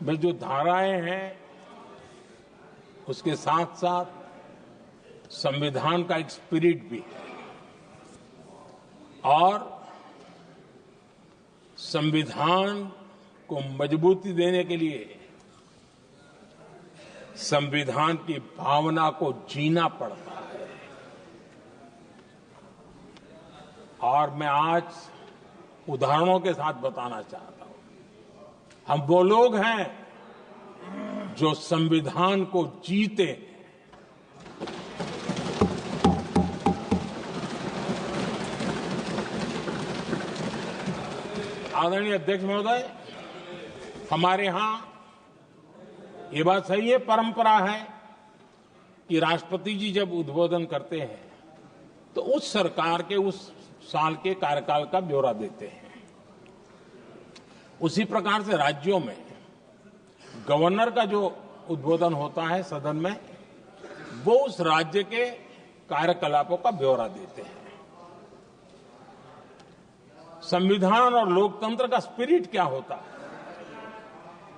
में जो धाराएं हैं उसके साथ साथ संविधान का एक स्पिरिट भी है और संविधान को मजबूती देने के लिए संविधान की भावना को जीना पड़ता है। और मैं आज उदाहरणों के साथ बताना चाहता हूं। हम वो लोग हैं जो संविधान को जीते। आदरणीय अध्यक्ष महोदय, हमारे यहां ये बात सही है, परंपरा है कि राष्ट्रपति जी जब उद्बोधन करते हैं तो उस सरकार के उस साल के कार्यकाल का ब्यौरा देते हैं। उसी प्रकार से राज्यों में गवर्नर का जो उद्बोधन होता है सदन में, वो उस राज्य के कार्यकलापों का ब्यौरा देते हैं। संविधान और लोकतंत्र का स्पिरिट क्या होता है?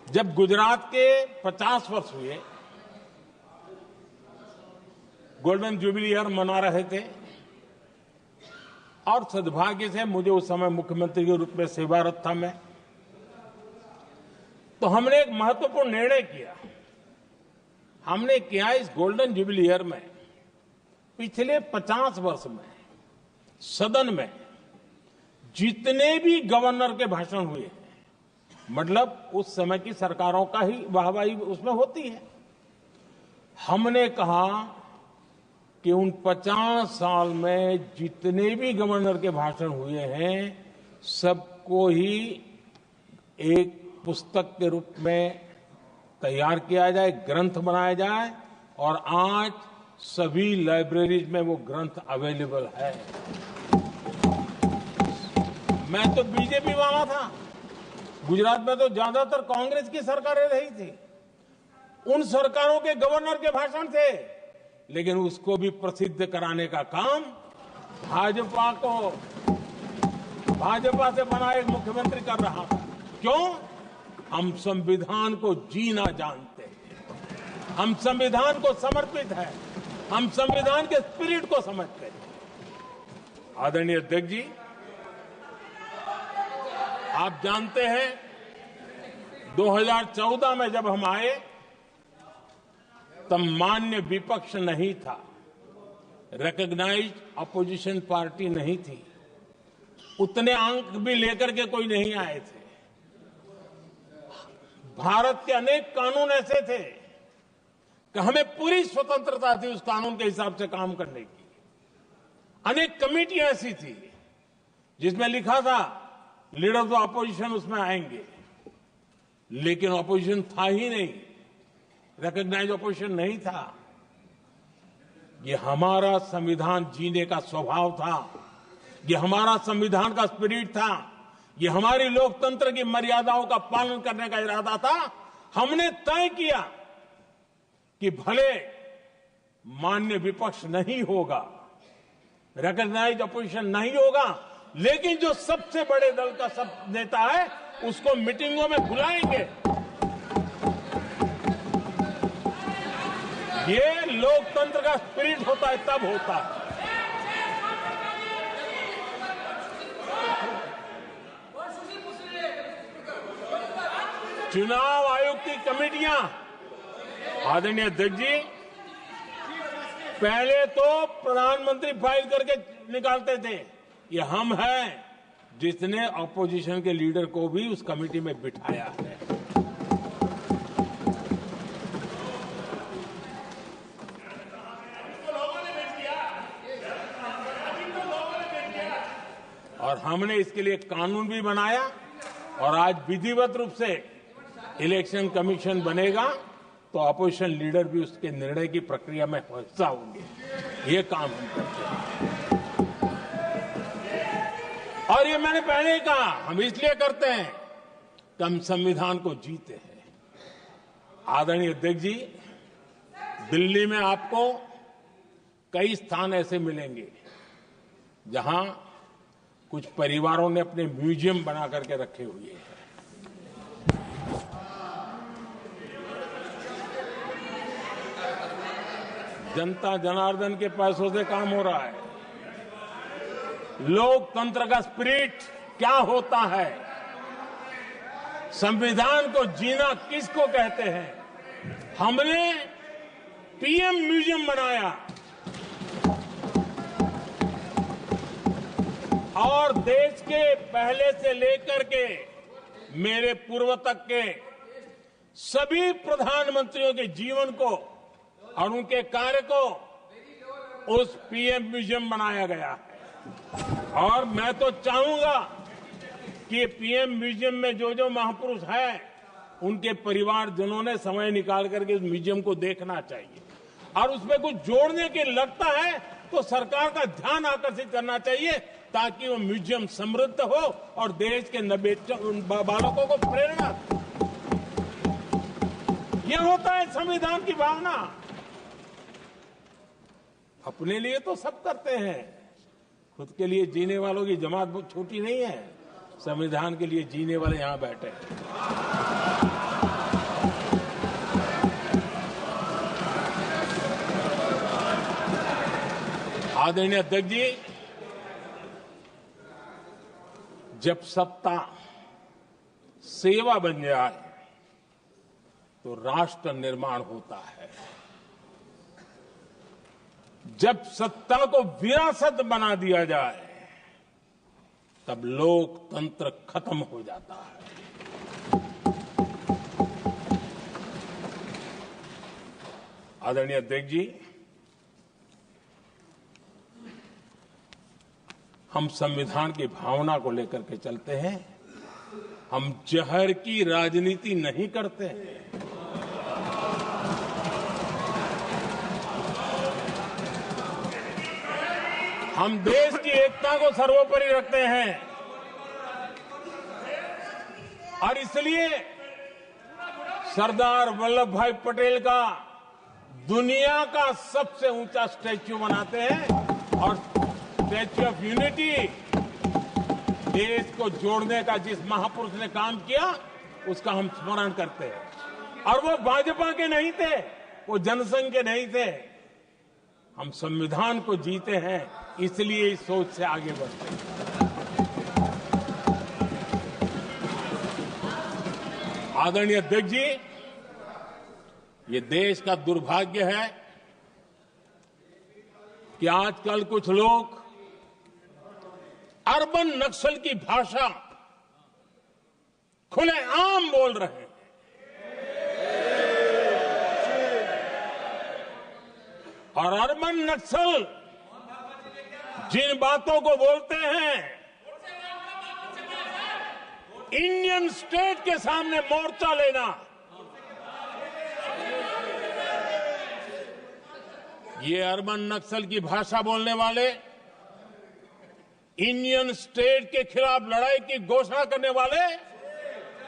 जब गुजरात के 50 वर्ष हुए, गोल्डन जुबली ईयर मना रहे थे और सद्भाग्य से मुझे उस समय मुख्यमंत्री के रूप में सेवारत था मैं, तो हमने एक महत्वपूर्ण निर्णय किया। हमने किया इस गोल्डन जुबली ईयर में पिछले 50 वर्ष में सदन में जितने भी गवर्नर के भाषण हुए हैं, मतलब उस समय की सरकारों का ही वाहवाही उसमें होती है, हमने कहा कि उन 50 साल में जितने भी गवर्नर के भाषण हुए हैं सबको ही एक पुस्तक के रूप में तैयार किया जाए, ग्रंथ बनाया जाए और आज सभी लाइब्रेरीज में वो ग्रंथ अवेलेबल है। मैं तो बीजेपी वाला था, गुजरात में तो ज्यादातर कांग्रेस की सरकारें रही थी, उन सरकारों के गवर्नर के भाषण थे, लेकिन उसको भी प्रसिद्ध कराने का काम भाजपा से बना एक मुख्यमंत्री कर रहा था। क्यों? हम संविधान को जीना जानते हैं, हम संविधान को समर्पित हैं, हम संविधान के स्पिरिट को समझते हैं। आदरणीय अध्यक्ष जी, आप जानते हैं 2014 में जब हम आए तब मान्य विपक्ष नहीं था, रिकॉग्नाइज्ड अपोजिशन पार्टी नहीं थी, उतने अंक भी लेकर के कोई नहीं आए थे। भारत के अनेक कानून ऐसे थे कि हमें पूरी स्वतंत्रता थी उस कानून के हिसाब से काम करने की। अनेक कमेटियां ऐसी थी जिसमें लिखा था लीडर्स ऑफ अपोजिशन उसमें आएंगे, लेकिन अपोजिशन था ही नहीं, रिकॉग्नाइज्ड अपोजिशन नहीं था। ये हमारा संविधान जीने का स्वभाव था, ये हमारा संविधान का स्पिरिट था, ये हमारी लोकतंत्र की मर्यादाओं का पालन करने का इरादा था। हमने तय किया कि भले मान्य विपक्ष नहीं होगा, रिकॉग्नाइज्ड अपोजिशन नहीं होगा, लेकिन जो सबसे बड़े दल का सब नेता है उसको मीटिंगों में बुलाएंगे। ये लोकतंत्र का स्पिरिट होता है, तब होता है। चुनाव आयोग की कमेटियां, आदरणीय अध्यक्ष जी, पहले तो प्रधानमंत्री फाइल करके निकालते थे। ये हम हैं जिसने ऑपोजिशन के लीडर को भी उस कमेटी में बिठाया है। और हमने इसके लिए कानून भी बनाया और आज विधिवत रूप से इलेक्शन कमीशन बनेगा तो अपोजिशन लीडर भी उसके निर्णय की प्रक्रिया में हिस्सा होंगे। ये काम हम करते हैं और ये मैंने पहले ही कहा, हम इसलिए करते हैं कि हम संविधान को जीते हैं। आदरणीय अध्यक्ष जी, दिल्ली में आपको कई स्थान ऐसे मिलेंगे जहां कुछ परिवारों ने अपने म्यूजियम बना करके रखे हुए हैं। जनता जनार्दन के पैसों से काम हो रहा है। लोकतंत्र का स्पिरिट क्या होता है, संविधान को जीना किसको कहते हैं। हमने पीएम म्यूजियम बनाया और देश के पहले से लेकर के मेरे पूर्व तक के सभी प्रधानमंत्रियों के जीवन को और उनके कार्य को उस पीएम म्यूजियम बनाया गया है। और मैं तो चाहूंगा कि पीएम म्यूजियम में जो जो महापुरुष हैं उनके परिवारजनों ने समय निकाल करके उस म्यूजियम को देखना चाहिए और उसमें कुछ जोड़ने के लगता है तो सरकार का ध्यान आकर्षित करना चाहिए ताकि वो म्यूजियम समृद्ध हो और देश के बालकों को प्रेरणा दे। ये होता है संविधान की भावना। अपने लिए तो सब करते हैं, खुद के लिए जीने वालों की जमात बहुत छोटी नहीं है। संविधान के लिए जीने वाले यहां बैठे हैं। आदरणीय अध्यक्ष जी, जब सत्ता सेवा बन जाए तो राष्ट्र निर्माण होता है। जब सत्ता को विरासत बना दिया जाए तब लोकतंत्र खत्म हो जाता है। आदरणीय अध्यक्ष जी, हम संविधान की भावना को लेकर के चलते हैं। हम जहर की राजनीति नहीं करते हैं। हम देश की एकता को सर्वोपरि रखते हैं और इसलिए सरदार वल्लभ भाई पटेल का दुनिया का सबसे ऊंचा स्टैच्यू बनाते हैं और स्टैच्यू ऑफ यूनिटी देश को जोड़ने का जिस महापुरुष ने काम किया उसका हम स्मरण करते हैं। और वो भाजपा के नहीं थे, वो जनसंघ के नहीं थे। हम संविधान को जीते हैं, इसलिए इस सोच से आगे बढ़ते हैं। आदरणीय अध्यक्ष जी, ये देश का दुर्भाग्य है कि आजकल कुछ लोग अर्बन नक्सल की भाषा खुलेआम बोल रहे हैं। और अर्बन नक्सल जिन बातों को बोलते हैं, इंडियन स्टेट के सामने मोर्चा लेना, ये अर्बन नक्सल की भाषा बोलने वाले इंडियन स्टेट के खिलाफ लड़ाई की घोषणा करने वाले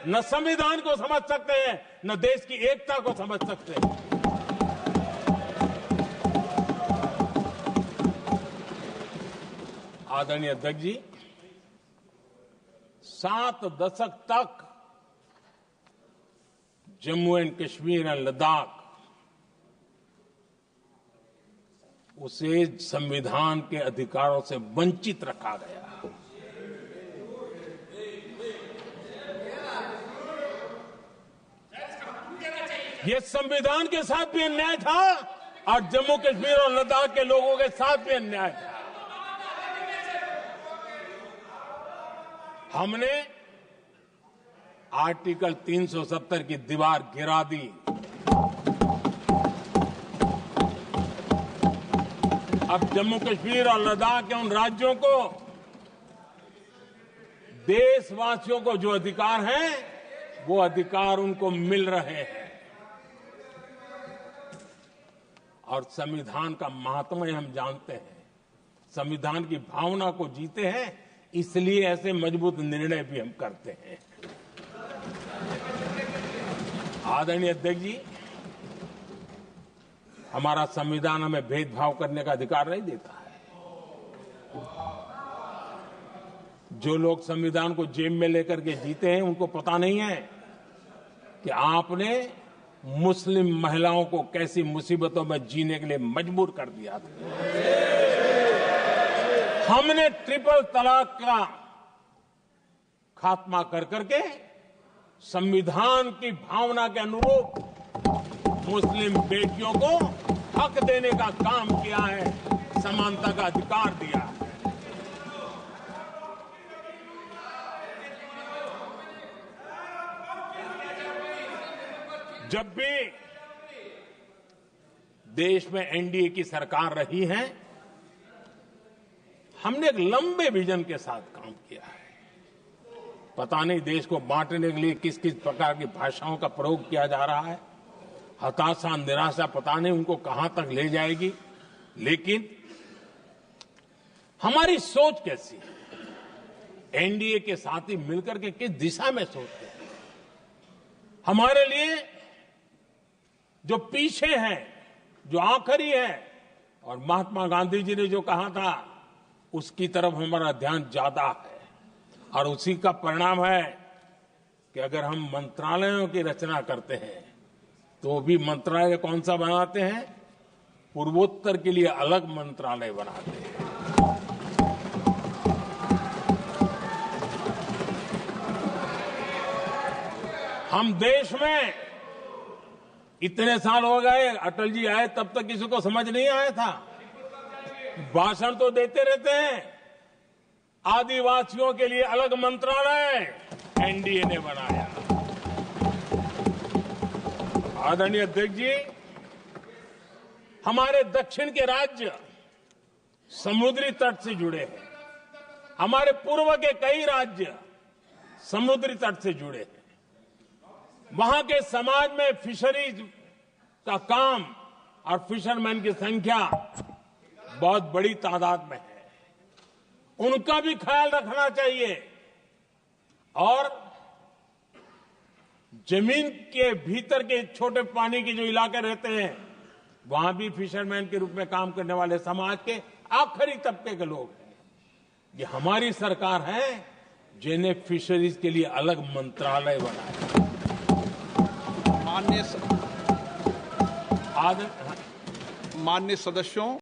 न संविधान को समझ सकते हैं, न देश की एकता को समझ सकते हैं। आदरणीय अध्यक्ष जी, 7 दशक तक जम्मू एंड कश्मीर और लद्दाख उसे संविधान के अधिकारों से वंचित रखा गया। ये संविधान के साथ भी अन्याय था और जम्मू कश्मीर और लद्दाख के लोगों के साथ भी अन्याय था। हमने आर्टिकल 370 की दीवार गिरा दी। अब जम्मू कश्मीर और लद्दाख के उन राज्यों को, देशवासियों को जो अधिकार हैं, वो अधिकार उनको मिल रहे हैं। और संविधान का महात्म्य हम जानते हैं, संविधान की भावना को जीते हैं, इसलिए ऐसे मजबूत निर्णय भी हम करते हैं। आदरणीय अध्यक्ष जी, हमारा संविधान हमें भेदभाव करने का अधिकार नहीं देता है। जो लोग संविधान को जेब में लेकर के जीते हैं, उनको पता नहीं है कि आपने मुस्लिम महिलाओं को कैसी मुसीबतों में जीने के लिए मजबूर कर दिया था। हमने ट्रिपल तलाक का खात्मा कर करके संविधान की भावना के अनुरूप मुस्लिम बेटियों को हक देने का काम किया है, समानता का अधिकार दिया है। जब भी देश में एनडीए की सरकार रही है, हमने एक लंबे विजन के साथ काम किया है। पता नहीं देश को बांटने के लिए किस किस प्रकार की भाषाओं का प्रयोग किया जा रहा है। हताशा, निराशा पता नहीं उनको कहां तक ले जाएगी, लेकिन हमारी सोच कैसी है, एनडीए के साथी मिलकर के किस दिशा में सोचते हैं। हमारे लिए जो पीछे है, जो आखिरी है, और महात्मा गांधी जी ने जो कहा था उसकी तरफ हमारा ध्यान ज्यादा है। और उसी का परिणाम है कि अगर हम मंत्रालयों की रचना करते हैं तो भी मंत्रालय कौन सा बनाते हैं, पूर्वोत्तर के लिए अलग मंत्रालय बनाते हैं। हम देश में इतने साल हो गए, अटल जी आए तब तक किसी को समझ नहीं आया था। भाषण तो देते रहते हैं, आदिवासियों के लिए अलग मंत्रालय एनडीए ने बनाया। आदरणीय अध्यक्ष जी, हमारे दक्षिण के राज्य समुद्री तट से जुड़े हैं, हमारे पूर्व के कई राज्य समुद्री तट से जुड़े हैं। वहां के समाज में फिशरीज का काम और फिशरमैन की संख्या बहुत बड़ी तादाद में है, उनका भी ख्याल रखना चाहिए। और जमीन के भीतर के छोटे पानी के जो इलाके रहते हैं, वहां भी फिशरमैन के रूप में काम करने वाले समाज के आखिरी तबके के लोग हैं। ये हमारी सरकार है जिन्हें फिशरीज के लिए अलग मंत्रालय बनाया। माननीय सदस्यों,